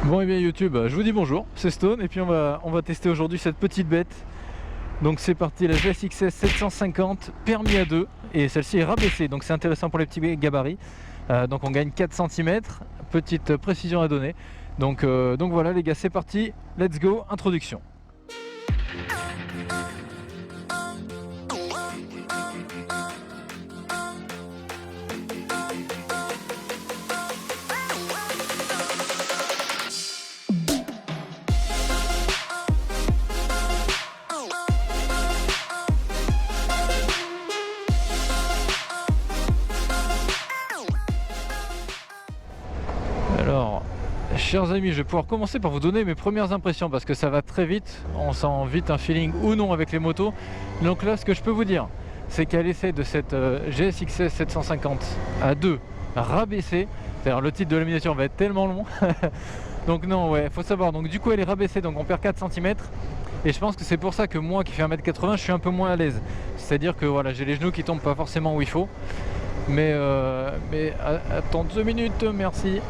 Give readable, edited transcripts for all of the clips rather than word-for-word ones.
Bon et bien YouTube, je vous dis bonjour, c'est Stone et puis on va tester aujourd'hui cette petite bête. Donc c'est parti, la GSXS 750 permis à 2 et celle-ci est rabaissée, donc c'est intéressant pour les petits gabarits. Donc on gagne 4 cm, petite précision à donner. Donc voilà les gars, c'est parti, let's go, introduction. Alors, chers amis, je vais pouvoir commencer par vous donner mes premières impressions parce que ça va très vite, on sent vite un feeling ou non avec les motos. Donc là, ce que je peux vous dire, c'est qu'à l'essai de cette GSXS 750 à 2 rabaissée, c'est-à-dire le titre de la miniature va être tellement long. Donc non, ouais, faut savoir, donc du coup elle est rabaissée, donc on perd 4 cm. Et je pense que c'est pour ça que moi qui fais 1m80, je suis un peu moins à l'aise. C'est-à-dire que voilà, j'ai les genoux qui tombent pas forcément où il faut. Mais attends 2 minutes, merci.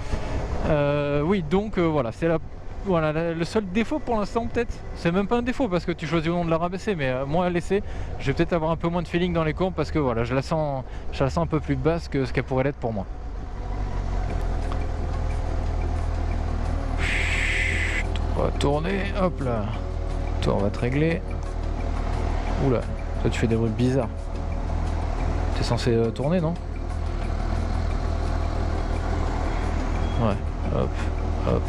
Oui, donc voilà, c'est le seul défaut pour l'instant peut-être. C'est même pas un défaut parce que tu choisis au nom de la rabaisser, mais moi à l'essai, je vais peut-être avoir un peu moins de feeling dans les courbes parce que voilà, je la sens un peu plus basse que ce qu'elle pourrait l'être pour moi. On va tourner, hop là. Toi on va te régler. Oula, toi tu fais des bruits bizarres. T'es censé tourner, non? Ouais, hop, hop,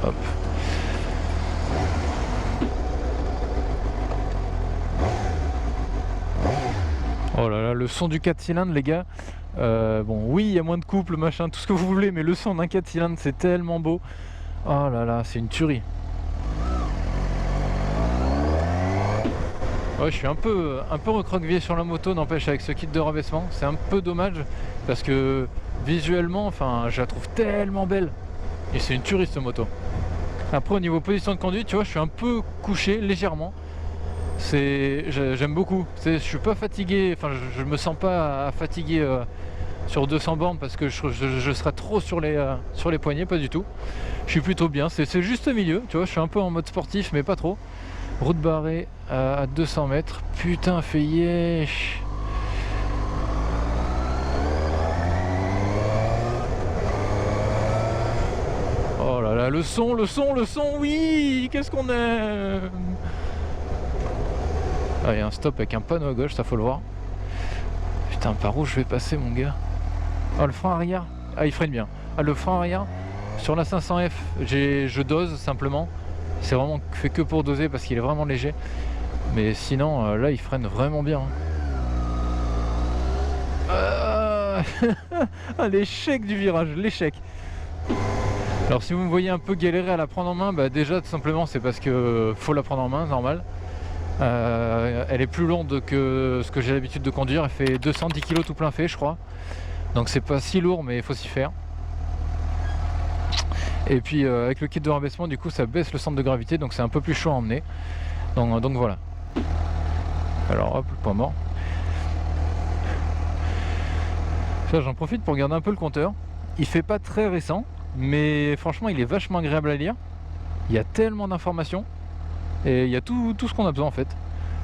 hop. Oh là là, le son du 4 cylindres les gars. Bon oui, il y a moins de couple, machin, tout ce que vous voulez, mais le son d'un 4 cylindres c'est tellement beau. Oh là là, c'est une tuerie. Ouais, je suis un peu recroquevillé sur la moto, n'empêche avec ce kit de rabaissement, c'est un peu dommage parce que visuellement, enfin, je la trouve tellement belle et c'est une tuerie cette moto. Après au niveau position de conduite, tu vois, je suis un peu couché légèrement. J'aime beaucoup. Je suis pas fatigué, enfin, je me sens pas fatigué sur 200 bornes parce que je serais trop sur les poignets, pas du tout. Je suis plutôt bien. C'est juste au milieu, tu vois. Je suis un peu en mode sportif, mais pas trop. Route barrée à 200 mètres. Putain, fait yesh. Oh là là, le son, oui. Qu'est-ce qu'on aime. Ah, il y a un stop avec un panneau à gauche, ça faut le voir. Putain, par où je vais passer, mon gars? Oh, le frein arrière. Ah, il freine bien. Ah, le frein arrière. Sur la 500F, je dose simplement. C'est vraiment fait que pour doser parce qu'il est vraiment léger. Mais sinon, là, il freine vraiment bien. Ah, l'échec du virage, l'échec. Alors si vous me voyez un peu galérer à la prendre en main, bah déjà tout simplement c'est parce que faut la prendre en main, normal. Elle est plus lourde que ce que j'ai l'habitude de conduire. Elle fait 210 kg tout plein fait, je crois. Donc c'est pas si lourd, mais il faut s'y faire. Et puis avec le kit de rabaissement, du coup ça baisse le centre de gravité, donc c'est un peu plus chaud à emmener. Donc voilà. Alors hop, le point mort. J'en profite pour regarder un peu le compteur. Il fait pas très récent, mais franchement il est vachement agréable à lire. Il y a tellement d'informations et il y a tout ce qu'on a besoin en fait.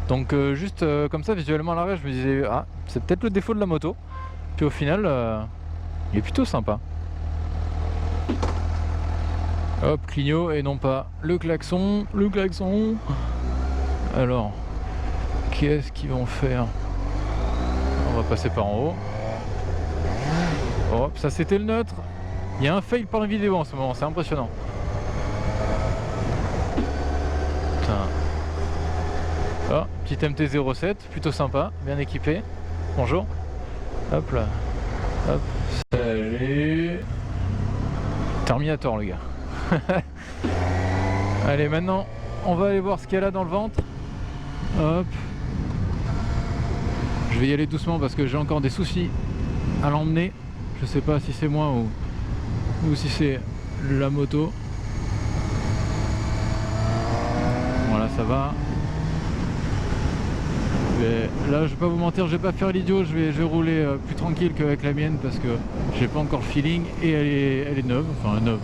Donc juste comme ça visuellement à l'arrière, je me disais ah, c'est peut-être le défaut de la moto. Puis au final il est plutôt sympa. Hop, clignot et non pas le klaxon, Alors, qu'est-ce qu'ils vont faire? On va passer par en haut. Hop, ça c'était le neutre. Il y a un fail par la vidéo en ce moment, c'est impressionnant. Putain. Oh, petit MT-07, plutôt sympa, bien équipé. Bonjour. Hop là. Hop. Salut. Terminator le gars. Allez, maintenant on va aller voir ce qu'il y a là dans le ventre. Hop. Je vais y aller doucement parce que j'ai encore des soucis à l'emmener. Je sais pas si c'est moi ou si c'est la moto. Voilà, ça va. Là, je vais pas vous mentir, je vais pas faire l'idiot, je vais rouler plus tranquille qu'avec la mienne parce que j'ai pas encore le feeling et elle est neuve, enfin neuve.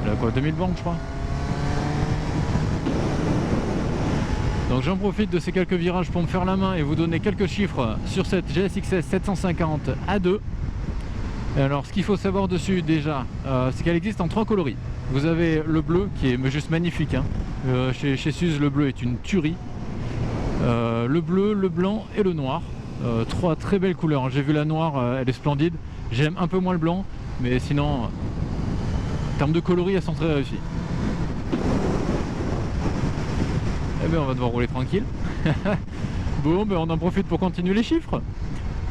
Elle a quoi, 2000 bornes je crois. Donc j'en profite de ces quelques virages pour me faire la main et vous donner quelques chiffres sur cette GSX-S 750 A2. Et alors ce qu'il faut savoir dessus déjà, c'est qu'elle existe en 3 coloris. Vous avez le bleu qui est juste magnifique, hein. Chez Suze, le bleu est une tuerie. Le bleu, le blanc et le noir. 3 très belles couleurs. J'ai vu la noire, elle est splendide. J'aime un peu moins le blanc, mais sinon, en termes de coloris, elles sont très réussies. Eh bien, on va devoir rouler tranquille. Bon, ben on en profite pour continuer les chiffres.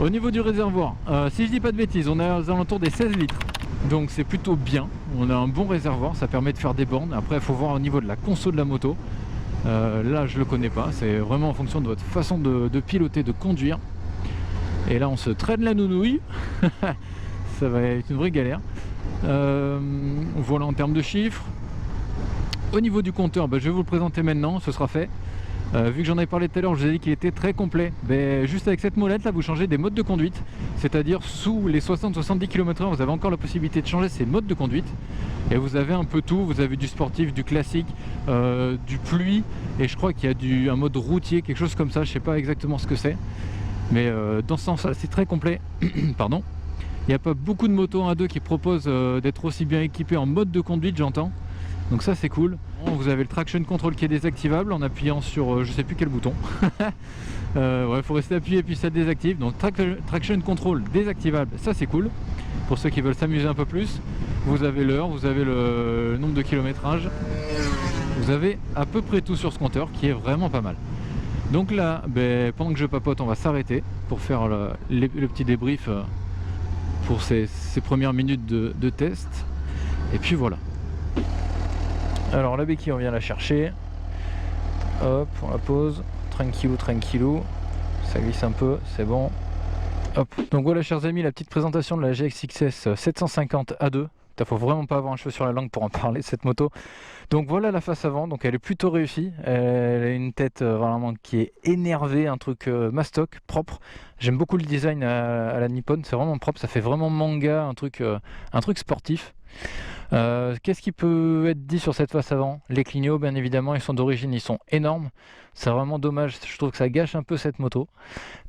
Au niveau du réservoir, si je dis pas de bêtises, on est aux alentours des 16 litres. Donc c'est plutôt bien. On a un bon réservoir, ça permet de faire des bornes. Après, il faut voir au niveau de la conso de la moto. Là, je le connais pas. C'est vraiment en fonction de votre façon de piloter, de conduire. Et là, on se traîne la nounouille. Ça va être une vraie galère. Voilà en termes de chiffres. Au niveau du compteur, je vais vous le présenter maintenant, ce sera fait. Vu que j'en ai parlé tout à l'heure, je vous ai dit qu'il était très complet. Juste avec cette molette là, vous changez des modes de conduite. C'est-à-dire sous les 60-70 km/h, vous avez encore la possibilité de changer ces modes de conduite. Et vous avez un peu tout, vous avez du sportif, du classique, du pluie. Et je crois qu'il y a un mode routier, quelque chose comme ça, je sais pas exactement ce que c'est. Mais dans ce sens-là, c'est très complet. Pardon. Il n'y a pas beaucoup de motos 1.2 qui proposent d'être aussi bien équipés en mode de conduite, j'entends. Donc ça c'est cool. Vous avez le traction control qui est désactivable en appuyant sur je sais plus quel bouton. Ouais, faut rester appuyé et puis ça désactive. Donc traction control désactivable, ça c'est cool. Pour ceux qui veulent s'amuser un peu plus, vous avez l'heure, vous avez le nombre de kilométrage. Vous avez à peu près tout sur ce compteur qui est vraiment pas mal. Donc là, pendant que je papote, on va s'arrêter pour faire le petit débrief pour ces premières minutes de test. Et puis voilà. Alors la béquille, on vient la chercher. Hop, on la pose. Tranquillou, tranquillou. Ça glisse un peu, c'est bon. Hop. Donc voilà, chers amis, la petite présentation de la GSX-S 750 A2. Il faut vraiment pas avoir un cheveu sur la langue pour en parler de cette moto. Donc voilà la face avant, donc elle est plutôt réussie. Elle a une tête vraiment qui est énervée, un truc mastoc, propre. J'aime beaucoup le design à la Nippon, c'est vraiment propre, ça fait vraiment manga, un truc sportif. Qu'est-ce qui peut être dit sur cette face avant? Les clignots, bien évidemment, ils sont d'origine, ils sont énormes. C'est vraiment dommage, je trouve que ça gâche un peu cette moto.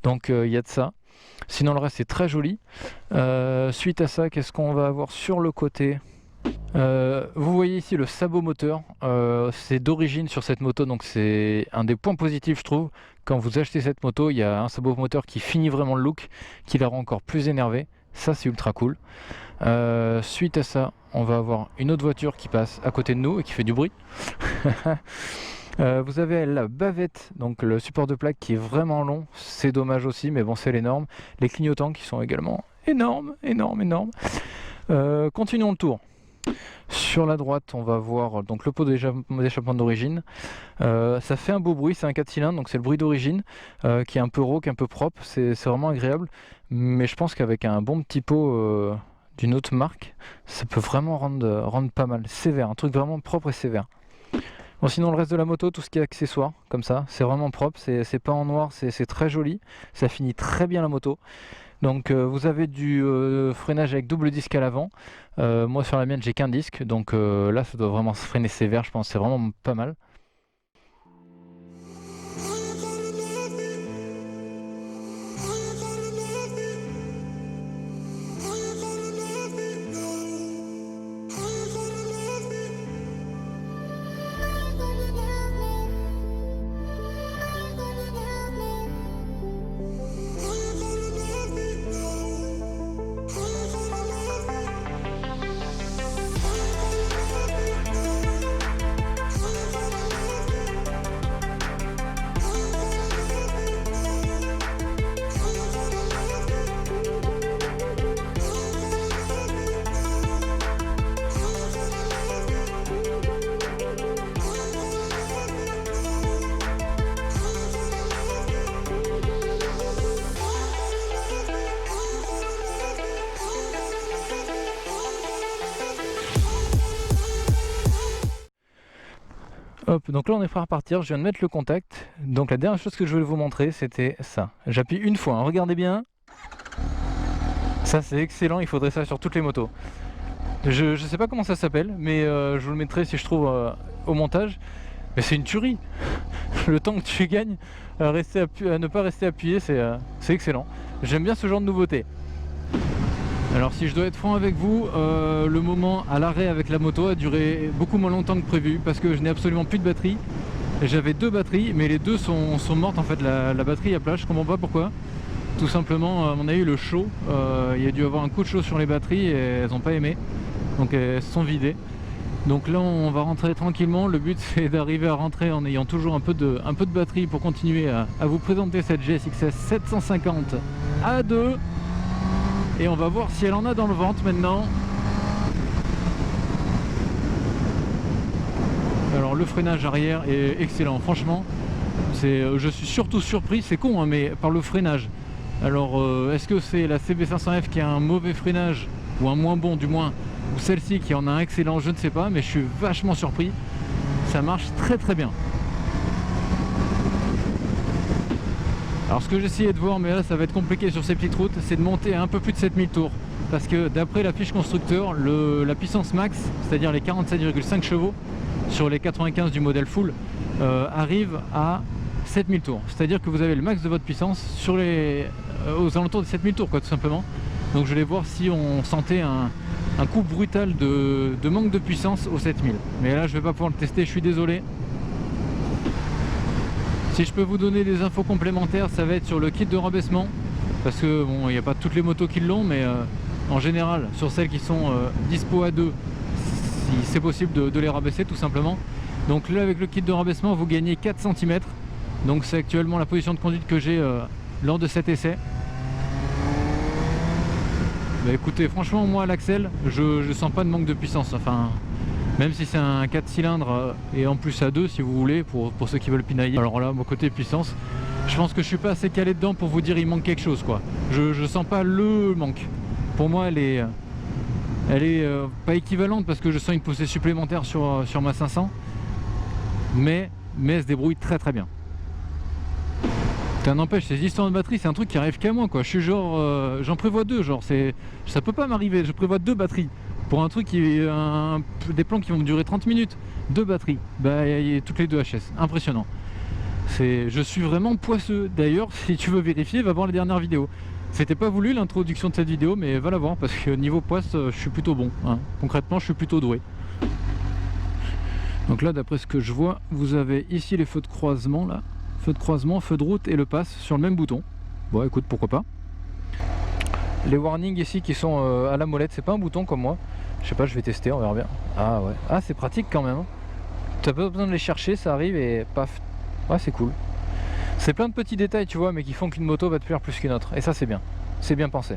Donc il y a de ça. Sinon le reste est très joli. Suite à ça, qu'est-ce qu'on va avoir sur le côté? Vous voyez ici le sabot moteur, c'est d'origine sur cette moto, donc c'est un des points positifs je trouve. Quand vous achetez cette moto, il y a un sabot moteur qui finit vraiment le look, qui la rend encore plus énervée. Ça c'est ultra cool. Suite à ça, on va avoir une autre voiture qui passe à côté de nous et qui fait du bruit. Vous avez la bavette, donc le support de plaque qui est vraiment long, c'est dommage aussi, mais bon c'est les normes. Les clignotants qui sont également énormes, énormes. Continuons le tour. Sur la droite, on va voir donc le pot d'échappement d'origine. Ça fait un beau bruit, c'est un 4 cylindres, donc c'est le bruit d'origine qui est un peu rauque, un peu propre, c'est vraiment agréable. Mais je pense qu'avec un bon petit pot d'une autre marque, ça peut vraiment rendre pas mal, sévère, un truc vraiment propre et sévère. Bon, sinon le reste de la moto, tout ce qui est accessoires, comme ça, c'est vraiment propre, c'est pas en noir, c'est très joli, ça finit très bien la moto. Donc vous avez du freinage avec double disque à l'avant. Moi sur la mienne j'ai qu'un disque, donc là ça doit vraiment se freiner sévère, je pense, c'est vraiment pas mal. Hop, donc là on est prêt à repartir, je viens de mettre le contact. Donc la dernière chose que je voulais vous montrer, c'était ça. J'appuie une fois, hein. Regardez bien. Ça c'est excellent, il faudrait ça sur toutes les motos. Je sais pas comment ça s'appelle, mais je vous le mettrai si je trouve au montage. Mais c'est une tuerie. Le temps que tu gagnes à ne pas rester appuyé, c'est excellent. J'aime bien ce genre de nouveauté. Alors si je dois être franc avec vous, le moment à l'arrêt avec la moto a duré beaucoup moins longtemps que prévu parce que je n'ai absolument plus de batterie. J'avais 2 batteries mais les deux sont mortes en fait, la batterie à plat, je comprends pas pourquoi. Tout simplement, on a eu le chaud, il y a dû avoir un coup de chaud sur les batteries et elles n'ont pas aimé, donc elles se sont vidées. Donc là on va rentrer tranquillement, le but c'est d'arriver à rentrer en ayant toujours un peu de batterie pour continuer à vous présenter cette GSX-S 750 A2. Et on va voir si elle en a dans le ventre maintenant. Alors le freinage arrière est excellent, franchement. Je suis surtout surpris, c'est con hein, mais par le freinage. Alors est-ce que c'est la CB500F qui a un mauvais freinage, ou un moins bon du moins, ou celle-ci qui en a un excellent, je ne sais pas, mais je suis vachement surpris. Ça marche très très bien. Alors ce que j'essayais de voir, mais là ça va être compliqué sur ces petites routes, c'est de monter à un peu plus de 7000 tours. Parce que d'après la fiche constructeur, la puissance max, c'est-à-dire les 47,5 chevaux sur les 95 du modèle full, arrive à 7000 tours. C'est-à-dire que vous avez le max de votre puissance sur aux alentours de 7000 tours, quoi, tout simplement. Donc je voulais voir si on sentait un coup brutal de manque de puissance aux 7000. Mais là je vais pas pouvoir le tester, je suis désolé. Si je peux vous donner des infos complémentaires, ça va être sur le kit de rabaissement. Parce que bon, il n'y a pas toutes les motos qui l'ont, mais en général, sur celles qui sont dispo à 2, si c'est possible de les rabaisser tout simplement. Donc là, avec le kit de rabaissement, vous gagnez 4 cm. Donc c'est actuellement la position de conduite que j'ai lors de cet essai. Bah écoutez, franchement, moi à l'axel, je sens pas de manque de puissance. Enfin, même si c'est un 4 cylindres et en plus à 2 si vous voulez, pour ceux qui veulent pinailler. Alors là, mon côté puissance, je pense que je suis pas assez calé dedans pour vous dire il manque quelque chose, quoi. Je sens pas le manque. Pour moi, elle est pas équivalente parce que je sens une poussée supplémentaire sur ma 500. Mais elle se débrouille très très bien. Ça n'empêche, ces histoires de batterie, c'est un truc qui arrive qu'à moi, quoi. Je suis genre, j'en prévois 2, genre, ça peut pas m'arriver. Je prévois 2 batteries. Pour un truc des plans qui vont durer 30 minutes, 2 batteries, bah, y a toutes les 2 HS, impressionnant. Je suis vraiment poisseux. D'ailleurs, si tu veux vérifier, va voir les dernières vidéos. C'était pas voulu l'introduction de cette vidéo, mais va la voir parce que niveau poisse, je suis plutôt bon, hein. Concrètement, je suis plutôt doué. Donc là, d'après ce que je vois, vous avez ici les feux de croisement, là, feu de croisement, feu de route et le pass sur le même bouton. Bon, écoute, pourquoi pas. Les warnings ici qui sont à la molette, c'est pas un bouton comme moi. Je sais pas, je vais tester, on verra bien. Ah ouais, ah c'est pratique quand même. T'as pas besoin de les chercher, ça arrive et paf. Ouais, c'est cool. C'est plein de petits détails, tu vois, mais qui font qu'une moto va te plaire plus qu'une autre. Et ça, c'est bien. C'est bien pensé.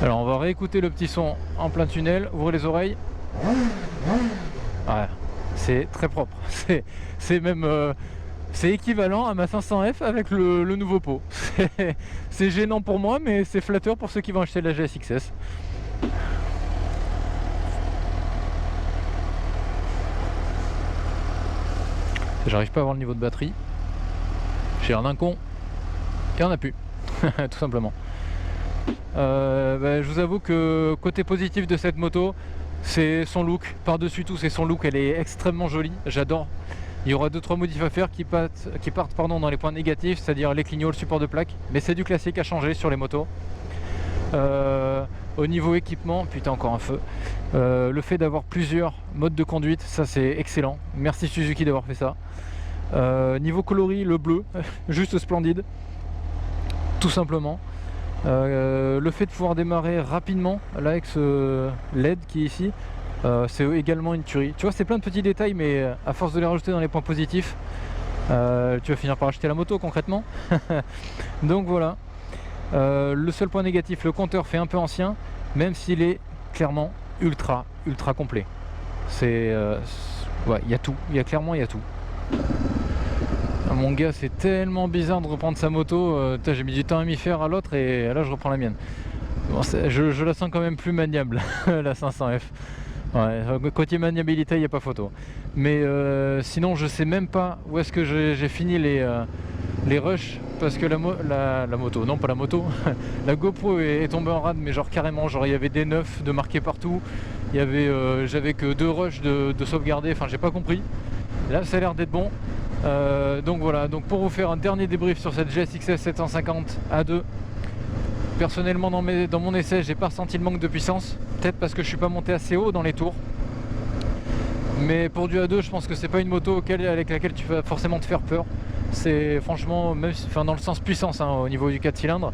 Alors, on va réécouter le petit son en plein tunnel. Ouvrez les oreilles. Ouais, c'est très propre. C'est même... c'est équivalent à ma 500F avec le nouveau pot. C'est gênant pour moi, mais c'est flatteur pour ceux qui vont acheter la GSX-S. J'arrive pas à voir le niveau de batterie. J'ai un con et on a plus, tout simplement. Je vous avoue que côté positif de cette moto, c'est son look. Par-dessus tout, c'est son look. Elle est extrêmement jolie. J'adore. Il y aura 2-3 modifs à faire qui partent dans les points négatifs, c'est-à-dire les clignots, le support de plaque. Mais c'est du classique à changer sur les motos. Au niveau équipement, putain encore un feu. Le fait d'avoir plusieurs modes de conduite, ça c'est excellent. Merci Suzuki d'avoir fait ça. Niveau coloris, le bleu, juste splendide. Tout simplement. Le fait de pouvoir démarrer rapidement, là avec ce LED qui est ici, c'est également une tuerie. Tu vois, c'est plein de petits détails, mais à force de les rajouter dans les points positifs, tu vas finir par acheter la moto concrètement. Donc voilà. Le seul point négatif, le compteur fait un peu ancien, même s'il est clairement ultra complet. C'est ouais, il y a tout, il y a tout. Mon gars, c'est tellement bizarre de reprendre sa moto. J'ai mis du temps à m'y faire à l'autre et là je reprends la mienne. Bon, je la sens quand même plus maniable, la 500F. Ouais, côté maniabilité, il n'y a pas photo. Mais sinon, je sais même pas où est-ce que j'ai fini les rushs. Parce que la moto, non pas la moto, la GoPro est tombée en rade, mais genre carrément, genre il y avait des neufs de marqués partout. J'avais que 2 rushs de sauvegarder, enfin j'ai pas compris. Là ça a l'air d'être bon. Donc voilà, donc pour vous faire un dernier débrief sur cette GSX-S 750 A2, personnellement dans mon essai j'ai pas ressenti le manque de puissance, peut-être parce que je suis pas monté assez haut dans les tours, mais pour du A2 je pense que c'est pas une moto avec laquelle tu vas forcément te faire peur. C'est franchement, même enfin, dans le sens puissance hein, au niveau du 4 cylindres.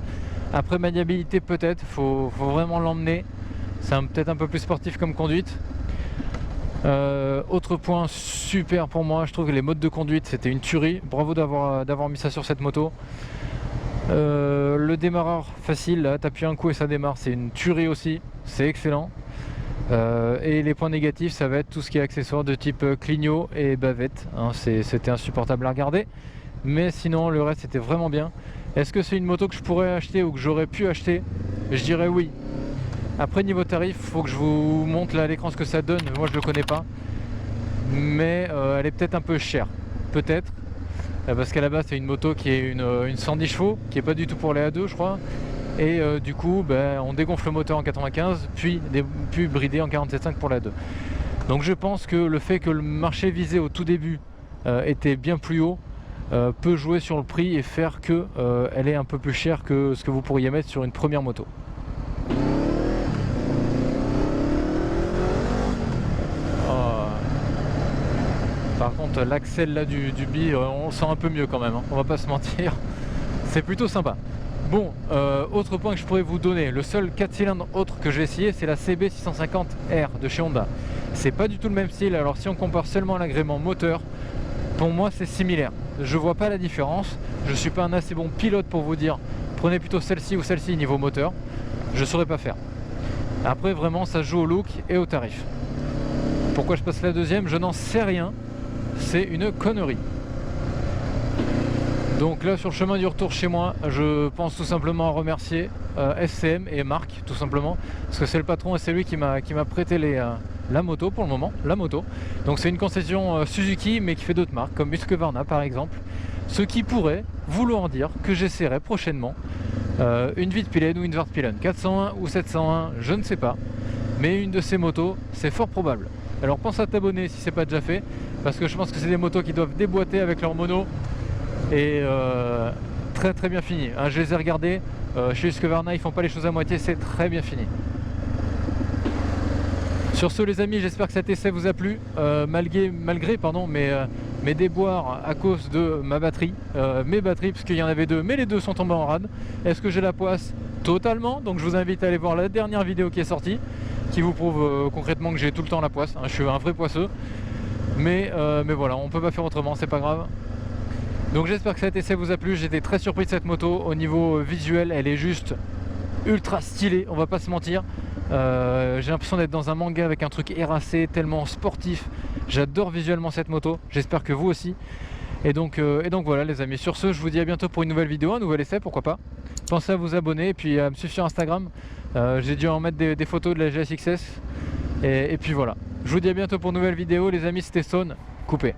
Après maniabilité peut-être, faut vraiment l'emmener, c'est peut-être un peu plus sportif comme conduite. Autre point super pour moi, je trouve que les modes de conduite c'était une tuerie, bravo d'avoir mis ça sur cette moto. Le démarreur facile, là t'appuies un coup et ça démarre, c'est une tuerie aussi, c'est excellent. Et les points négatifs ça va être tout ce qui est accessoires de type clignot et bavette, hein, c'était insupportable à regarder, mais sinon le reste c'était vraiment bien. Est-ce que c'est une moto que je pourrais acheter ou que j'aurais pu acheter? Je dirais oui. Après niveau tarif, faut que je vous montre là à l'écran ce que ça donne, moi je le connais pas, mais elle est peut-être un peu chère, peut-être, parce qu'à la base c'est une moto qui est une 110 chevaux, qui est pas du tout pour les A2 je crois, et du coup on dégonfle le moteur en 95, puis bridé en 47.5 pour la 2. Donc je pense que le fait que le marché visé au tout début était bien plus haut, peut jouer sur le prix et faire que elle est un peu plus chère que ce que vous pourriez mettre sur une première moto. Par contre l'axel là du bi, on le sent un peu mieux quand même, hein, on va pas se mentir, c'est plutôt sympa. Bon, autre point que je pourrais vous donner, le seul 4 cylindres autre que j'ai essayé c'est la CB650R de chez Honda. C'est pas du tout le même style, alors si on compare seulement l'agrément moteur, pour moi c'est similaire. Je vois pas la différence, je suis pas un assez bon pilote pour vous dire prenez plutôt celle-ci ou celle-ci niveau moteur, je saurais pas faire. Après vraiment ça joue au look et au tarif. Pourquoi je passe la deuxième, je n'en sais rien. C'est une connerie. Donc là sur le chemin du retour chez moi, je pense tout simplement à remercier SCM et Marc tout simplement, parce que c'est le patron et c'est lui qui m'a prêté la moto pour le moment, la moto. Donc c'est une concession Suzuki mais qui fait d'autres marques comme Husqvarna par exemple, ce qui pourrait vouloir dire que j'essaierai prochainement une Vitpilen ou une Vartpilen 401 ou 701, je ne sais pas, mais une de ces motos c'est fort probable. Alors pense à t'abonner si c'est pas déjà fait, parce que je pense que c'est des motos qui doivent déboîter avec leur mono et très très bien fini, hein, je les ai regardés chez Husqvarna, ils font pas les choses à moitié, c'est très bien fini. Sur ce les amis, j'espère que cet essai vous a plu, malgré mes déboires à cause de ma batterie, mes batteries, parce qu'il y en avait deux mais les deux sont tombés en rade. Est-ce que j'ai la poisse? Totalement, donc je vous invite à aller voir la dernière vidéo qui est sortie, qui vous prouve concrètement que j'ai tout le temps la poisse, hein, je suis un vrai poisseux. Mais voilà, on peut pas faire autrement, c'est pas grave. Donc j'espère que cet essai vous a plu, j'étais très surpris de cette moto. Au niveau visuel, elle est juste ultra stylée, on va pas se mentir. J'ai l'impression d'être dans un manga avec un truc érasé, tellement sportif. J'adore visuellement cette moto, j'espère que vous aussi. Et donc voilà les amis, sur ce je vous dis à bientôt pour une nouvelle vidéo, un nouvel essai, pourquoi pas. Pensez à vous abonner et puis à me suivre sur Instagram. J'ai dû en mettre des photos de la GSX-S. Et puis voilà. Je vous dis à bientôt pour une nouvelle vidéo les amis, c'était Stone, coupé.